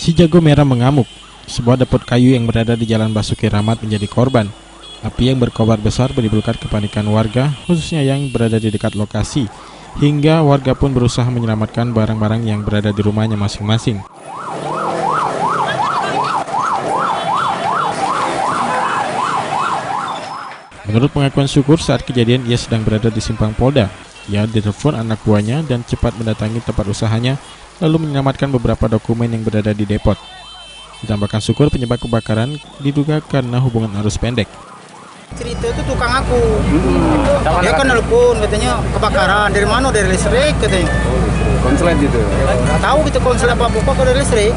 Si jago merah mengamuk. Sebuah dapur kayu yang berada di Jalan Basuki Rahmat menjadi korban. Api yang berkobar besar menimbulkan kepanikan warga, khususnya yang berada di dekat lokasi. Hingga warga pun berusaha menyelamatkan barang-barang yang berada di rumahnya masing-masing. Menurut pengakuan Syukur, saat kejadian ia sedang berada di simpang Polda. Ia ditelepon anak buahnya dan cepat mendatangi tempat usahanya, lalu menyelamatkan beberapa dokumen yang berada di depot. Ditambahkan Syukur, penyebab kebakaran diduga karena hubungan arus pendek. Cerita itu tukang aku, dia kan nelpon katanya kebakaran, dari mana, dari listrik katanya. Konslet gitu? Nggak tahu gitu konslet apa dari listrik.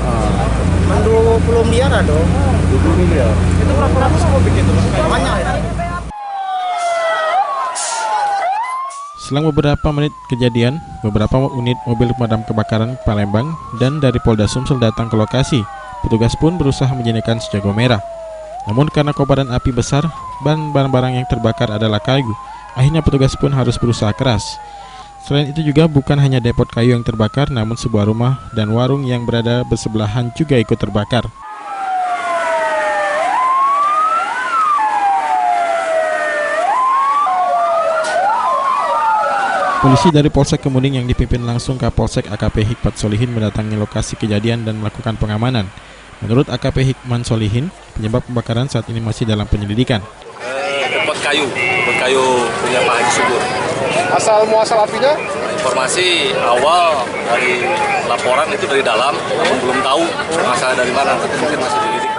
20 miliar ada. 20 miliar? Itu berapa ratus kok begitu? Banyak ya. Selang beberapa menit kejadian, beberapa unit mobil pemadam kebakaran Palembang dan dari Polda Sumsel datang ke lokasi. Petugas pun berusaha menjinakkan si jago merah. Namun karena kobaran api besar dan barang-barang yang terbakar adalah kayu, akhirnya petugas pun harus berusaha keras. Selain itu juga bukan hanya depot kayu yang terbakar, namun sebuah rumah dan warung yang berada bersebelahan juga ikut terbakar. Polisi dari Polsek Kemuning yang dipimpin langsung Kapolsek AKP Hikmat Solihin mendatangi lokasi kejadian dan melakukan pengamanan. Menurut AKP Hikmat Solihin, penyebab pembakaran saat ini masih dalam penyelidikan. Depot kayu punya Pak Haji Syukur. Asal muasal apinya? Informasi awal dari laporan itu dari dalam, namun belum tahu asal dari mana, mungkin masih dilidik.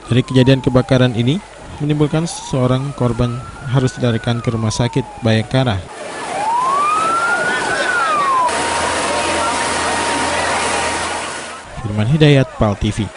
Dari kejadian kebakaran ini, menimbulkan seorang korban harus dilarikan ke rumah sakit Bayangkara. Firman Hidayat, PAL TV.